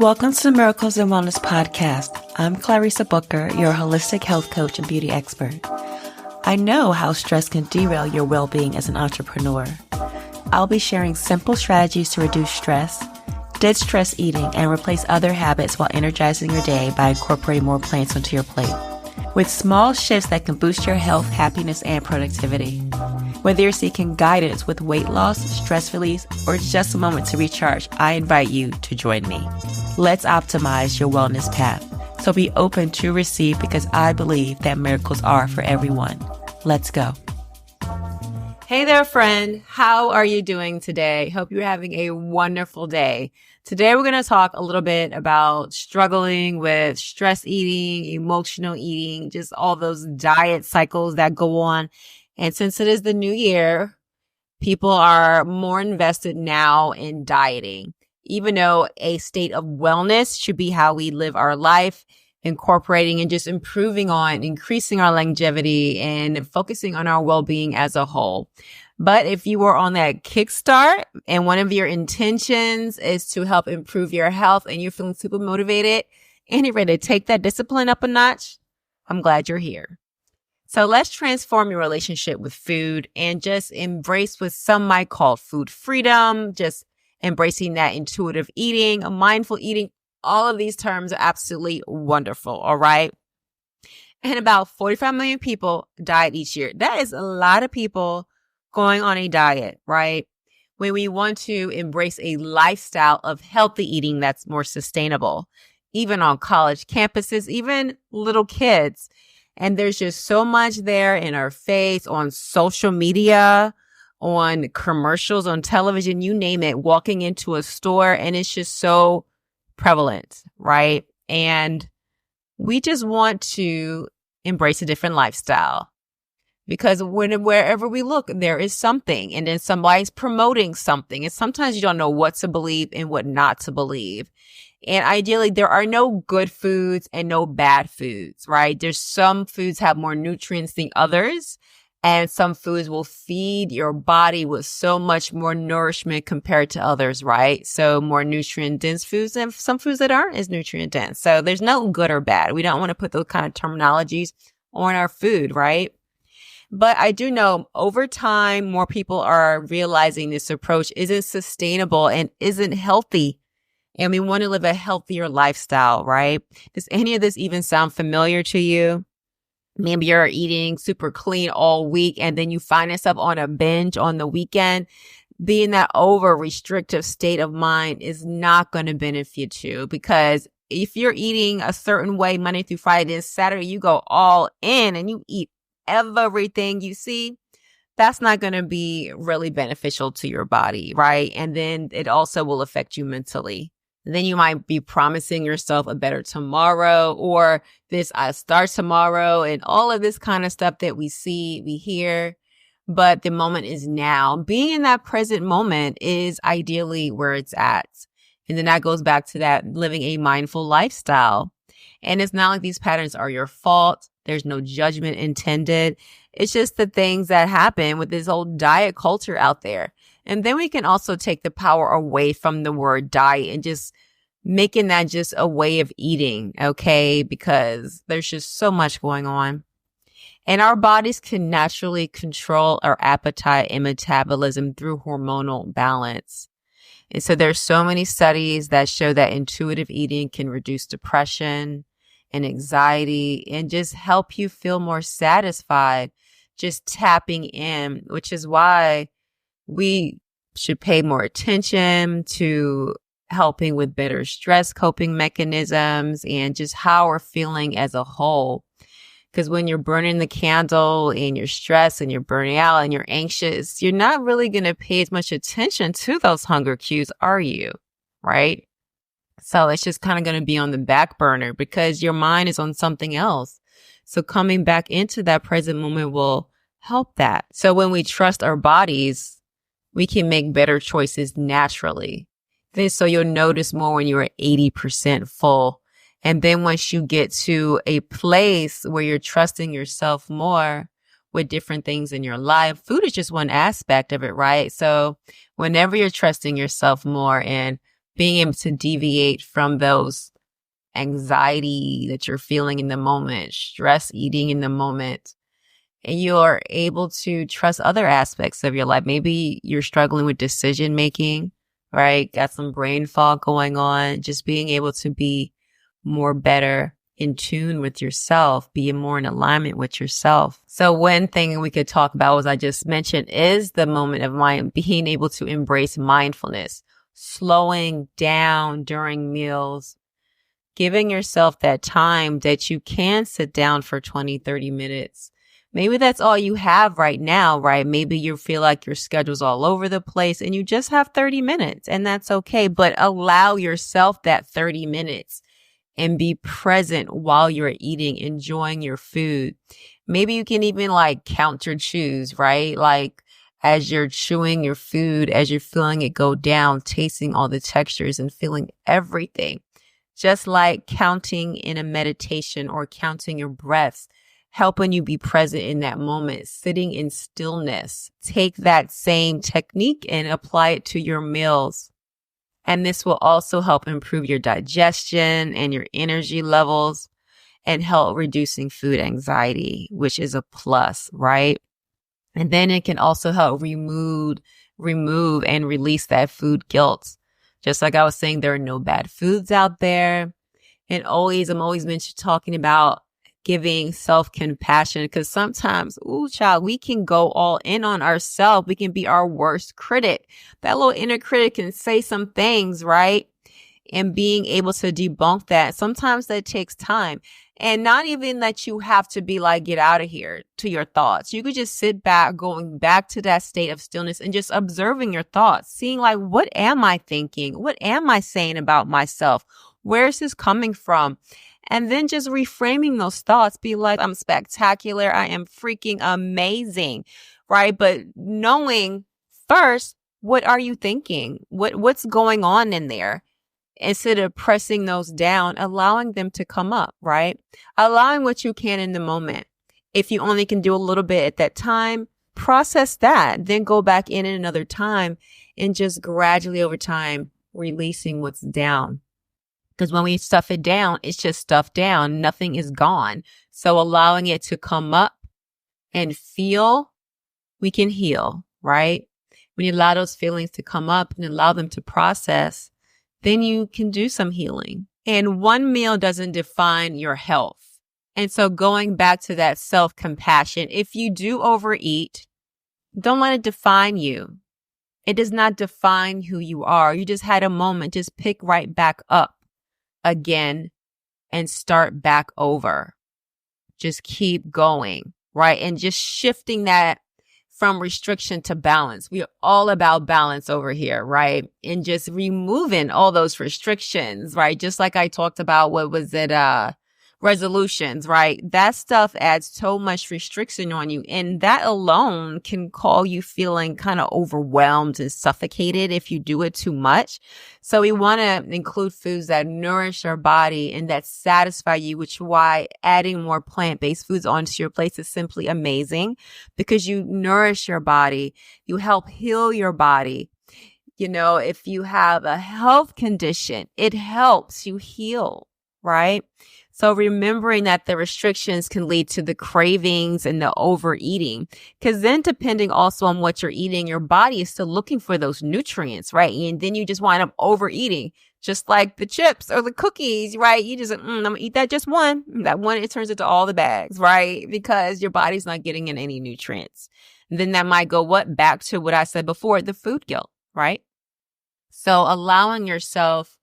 Welcome to the Miracles and Wellness Podcast. I'm Clarissa Booker, your holistic health coach and beauty expert. I know how stress can derail your well-being as an entrepreneur. I'll be sharing simple strategies to reduce stress, ditch stress eating, and replace other habits while energizing your day by incorporating more plants onto your plate. With small shifts that can boost your health, happiness, and productivity. Whether you're seeking guidance with weight loss, stress release, or just a moment to recharge, I invite you to join me. Let's optimize your wellness path. So be open to receive because I believe that miracles are for everyone. Let's go. Hey there, friend. How are you doing today? Hope you're having a wonderful day. Today, we're going to talk a little bit about struggling with stress eating, emotional eating, just all those diet cycles that go on. And since it is the new year, people are more invested now in dieting, even though a state of wellness should be how we live our life, incorporating and just improving on increasing our longevity and focusing on our well-being as a whole. But if you were on that kickstart and one of your intentions is to help improve your health and you're feeling super motivated and you're ready to take that discipline up a notch, I'm glad you're here. So let's transform your relationship with food and just embrace what some might call food freedom, just embracing that intuitive eating, mindful eating. All of these terms are absolutely wonderful, all right? And about 45 million people diet each year. That is a lot of people going on a diet, right? When we want to embrace a lifestyle of healthy eating that's more sustainable, even on college campuses, even little kids. And there's just so much there in our face, on social media, on commercials, on television, you name it, walking into a store, and it's just so prevalent, right? And we just want to embrace a different lifestyle because wherever we look, there is something, and then somebody's promoting something, and sometimes you don't know what to believe and what not to believe. And ideally, there are no good foods and no bad foods, right? There's some foods have more nutrients than others, and some foods will feed your body with so much more nourishment compared to others, right? So more nutrient-dense foods and some foods that aren't as nutrient-dense. So there's no good or bad. We don't want to put those kind of terminologies on our food, right? But I do know over time, more people are realizing this approach isn't sustainable and isn't healthy. And we want to live a healthier lifestyle, right? Does any of this even sound familiar to you? Maybe you're eating super clean all week and then you find yourself on a binge on the weekend. Being that over restrictive state of mind is not going to benefit you because if you're eating a certain way Monday through Friday and Saturday, you go all in and you eat everything you see. That's not going to be really beneficial to your body, right? And then it also will affect you mentally. Then you might be promising yourself a better tomorrow or this, I start tomorrow and all of this kind of stuff that we see, we hear. But the moment is now. Being in that present moment is ideally where it's at. And then that goes back to that living a mindful lifestyle. And it's not like these patterns are your fault. There's no judgment intended. It's just the things that happen with this old diet culture out there. And then we can also take the power away from the word diet and just making that just a way of eating, okay? Because there's just so much going on. And our bodies can naturally control our appetite and metabolism through hormonal balance. And so there's so many studies that show that intuitive eating can reduce depression and anxiety and just help you feel more satisfied, just tapping in, which is why we should pay more attention to helping with better stress coping mechanisms and just how we're feeling as a whole. Because when you're burning the candle and you're stressed and you're burning out and you're anxious, you're not really going to pay as much attention to those hunger cues, are you? Right? So it's just kind of going to be on the back burner because your mind is on something else. So coming back into that present moment will help that. So when we trust our bodies, we can make better choices naturally. Then so you'll notice more when you're 80% full. And then once you get to a place where you're trusting yourself more with different things in your life, food is just one aspect of it, right? So whenever you're trusting yourself more and being able to deviate from those anxiety that you're feeling in the moment, stress eating in the moment, and you're able to trust other aspects of your life. Maybe you're struggling with decision making, right? Got some brain fog going on, just being able to be more better in tune with yourself, be more in alignment with yourself. So one thing we could talk about, as I just mentioned, is the moment of being able to embrace mindfulness, slowing down during meals, giving yourself that time that you can sit down for 20, 30 minutes. Maybe that's all you have right now, right? Maybe you feel like your schedule's all over the place and you just have 30 minutes, and that's okay. But allow yourself that 30 minutes and be present while you're eating, enjoying your food. Maybe you can even count your chews, right? As you're chewing your food, as you're feeling it go down, tasting all the textures and feeling everything. Just like counting in a meditation or counting your breaths, helping you be present in that moment, sitting in stillness. Take that same technique and apply it to your meals. And this will also help improve your digestion and your energy levels and help reducing food anxiety, which is a plus, right? And then it can also help remove and release that food guilt. Just like I was saying, there are no bad foods out there. And I'm always talking about giving self-compassion, because sometimes, we can go all in on ourselves. We can be our worst critic. That little inner critic can say some things, right? And being able to debunk that, sometimes that takes time. And not even that you have to be get out of here to your thoughts. You could just sit back, going back to that state of stillness and just observing your thoughts, seeing what am I thinking? What am I saying about myself? Where is this coming from? And then just reframing those thoughts, be I'm spectacular. I am freaking amazing, right? But knowing first, what are you thinking? What's going on in there? Instead of pressing those down, allowing them to come up, right? Allowing what you can in the moment. If you only can do a little bit at that time, process that, then go back in another time and just gradually over time, releasing what's down. Because when we stuff it down, it's just stuffed down. Nothing is gone. So allowing it to come up and feel, we can heal, right? When you allow those feelings to come up and allow them to process, then you can do some healing. And one meal doesn't define your health. And so going back to that self-compassion, if you do overeat, don't let it define you. It does not define who you are. You just had a moment. Just pick right back up again and start back over. Just keep going, right? And just shifting that from restriction to balance. We are all about balance over here, right? And just removing all those restrictions, right? Just like I talked about, resolutions, right? That stuff adds so much restriction on you. And that alone can call you feeling kind of overwhelmed and suffocated if you do it too much. So we want to include foods that nourish our body and that satisfy you, which is why adding more plant-based foods onto your plate is simply amazing, because you nourish your body. You help heal your body. If you have a health condition, it helps you heal, right? So remembering that the restrictions can lead to the cravings and the overeating, because then depending also on what you're eating, your body is still looking for those nutrients, right? And then you just wind up overeating, just like the chips or the cookies, right? You just, I'm going to eat that just one. That one, it turns into all the bags, right? Because your body's not getting in any nutrients. And then that might go back to what I said before, the food guilt, right? So allowing yourself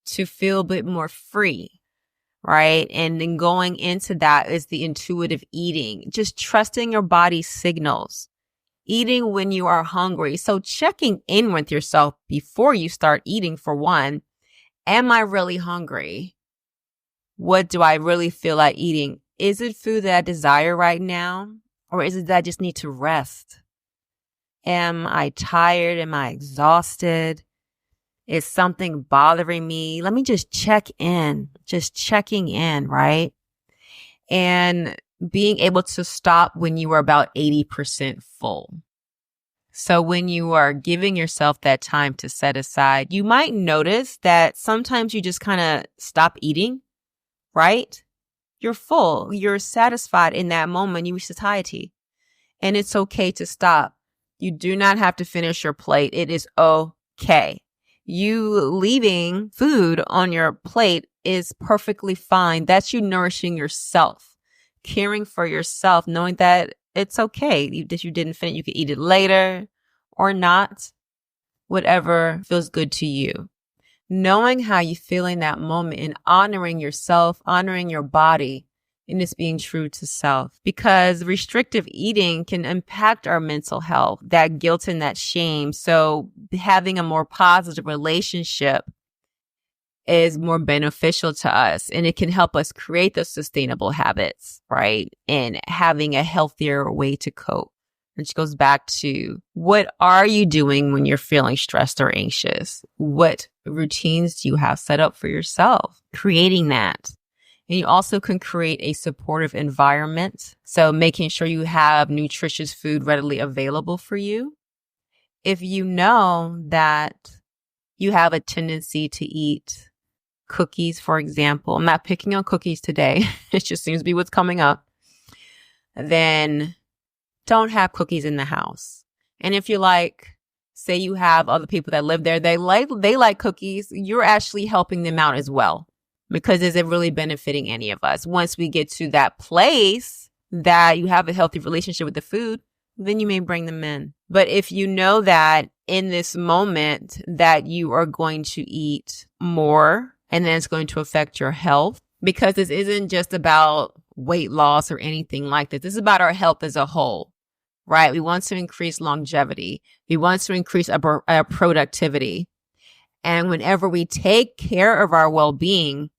to feel a bit more free, right? And then going into that is the intuitive eating, just trusting your body's signals, eating when you are hungry. So checking in with yourself before you start eating, for one. Am I really hungry? What do I really feel like eating? Is it food that I desire right now? Or is it that I just need to rest? Am I tired? Am I exhausted? Is something bothering me? Let me just check in, just checking in, right? And being able to stop when you are about 80% full. So when you are giving yourself that time to set aside, you might notice that sometimes you just kind of stop eating, right? You're full. You're satisfied in that moment. You reach satiety. And it's okay to stop. You do not have to finish your plate. It is okay. You leaving food on your plate is perfectly fine. That's you nourishing yourself, caring for yourself, knowing that it's okay that you didn't finish. You could eat it later or not, whatever feels good to you. Knowing how you feel in that moment and honoring yourself, honoring your body, and just being true to self. Because restrictive eating can impact our mental health, that guilt and that shame. So having a more positive relationship is more beneficial to us, and it can help us create those sustainable habits, right? And having a healthier way to cope. Which goes back to, what are you doing when you're feeling stressed or anxious? What routines do you have set up for yourself? Creating that. And you also can create a supportive environment. So making sure you have nutritious food readily available for you. If you know that you have a tendency to eat cookies, for example, I'm not picking on cookies today. It just seems to be what's coming up. Then don't have cookies in the house. And if you say you have other people that live there, they like cookies, you're actually helping them out as well. Because is it really benefiting any of us? Once we get to that place that you have a healthy relationship with the food, then you may bring them in. But if you know that in this moment that you are going to eat more and then it's going to affect your health, because this isn't just about weight loss or anything like that. This is about our health as a whole, right? We want to increase longevity. We want to increase our productivity. And whenever we take care of our well-being,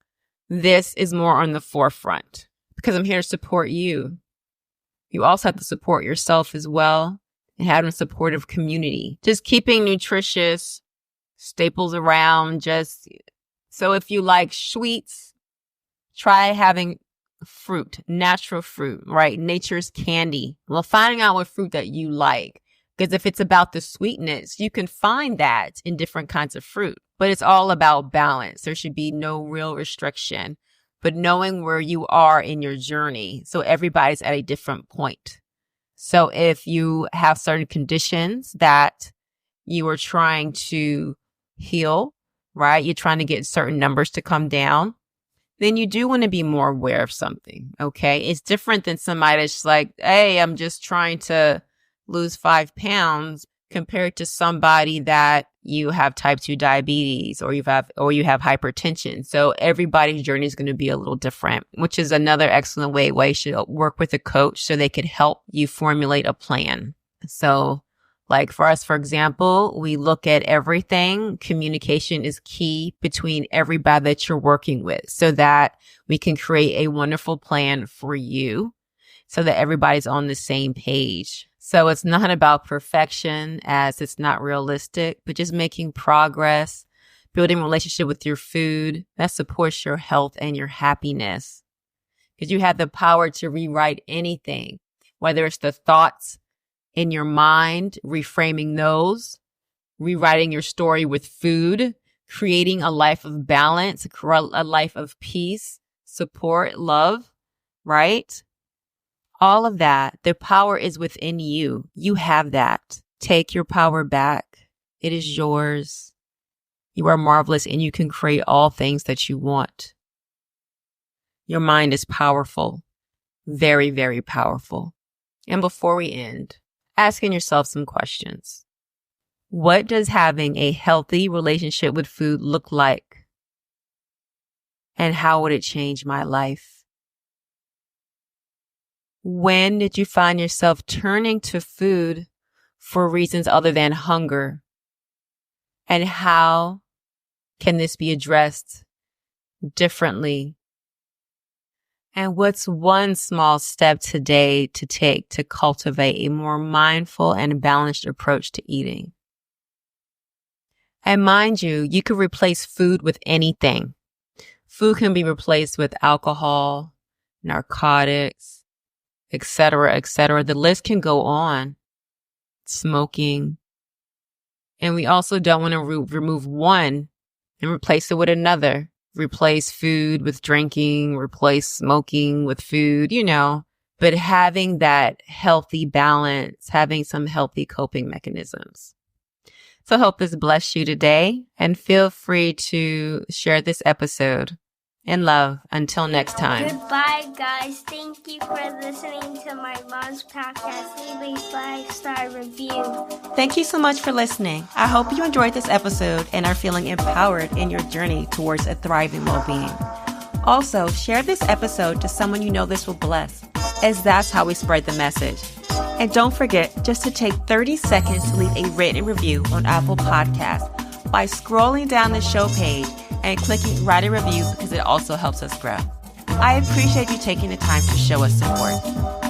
this is more on the forefront because I'm here to support you. You also have to support yourself as well and having a supportive community. Just keeping nutritious staples around. So if you like sweets, try having fruit, natural fruit, right? Nature's candy. Well, finding out what fruit that you like. Because if it's about the sweetness, you can find that in different kinds of fruit. But it's all about balance. There should be no real restriction. But knowing where you are in your journey. So everybody's at a different point. So if you have certain conditions that you are trying to heal, right? You're trying to get certain numbers to come down. Then you do want to be more aware of something, okay? It's different than somebody that's like, hey, I'm just trying to lose 5 pounds compared to somebody that you have type 2 diabetes or you have hypertension. So everybody's journey is going to be a little different, which is another excellent way you should work with a coach so they could help you formulate a plan. So like for us, for example, we look at everything. Communication is key between everybody that you're working with so that we can create a wonderful plan for you so that everybody's on the same page. So it's not about perfection as it's not realistic, but just making progress, building a relationship with your food that supports your health and your happiness. Because you have the power to rewrite anything, whether it's the thoughts in your mind, reframing those, rewriting your story with food, creating a life of balance, a life of peace, support, love, right? All of that, the power is within you. You have that. Take your power back. It is yours. You are marvelous and you can create all things that you want. Your mind is powerful. Very, very powerful. And before we end, asking yourself some questions. What does having a healthy relationship with food look like? And how would it change my life? When did you find yourself turning to food for reasons other than hunger? And how can this be addressed differently? And what's one small step today to take to cultivate a more mindful and balanced approach to eating? And mind you, you could replace food with anything. Food can be replaced with alcohol, narcotics, etc., etc. The list can go on. smoking. And we also don't want to remove one and replace it with another. Replace food with drinking, replace smoking with food, but having that healthy balance, having some healthy coping mechanisms. So I hope this blessed you today, and feel free to share this episode. In love, until next time. Goodbye, guys. Thank you for listening to my mom's podcast. Leave a 5-star review. Thank you so much for listening. I hope you enjoyed this episode and are feeling empowered in your journey towards a thriving well-being. Also, share this episode to someone you know this will bless, as that's how we spread the message. And don't forget just to take 30 seconds to leave a written review on Apple Podcasts by scrolling down the show page and clicking write a review, because it also helps us grow. I appreciate you taking the time to show us support.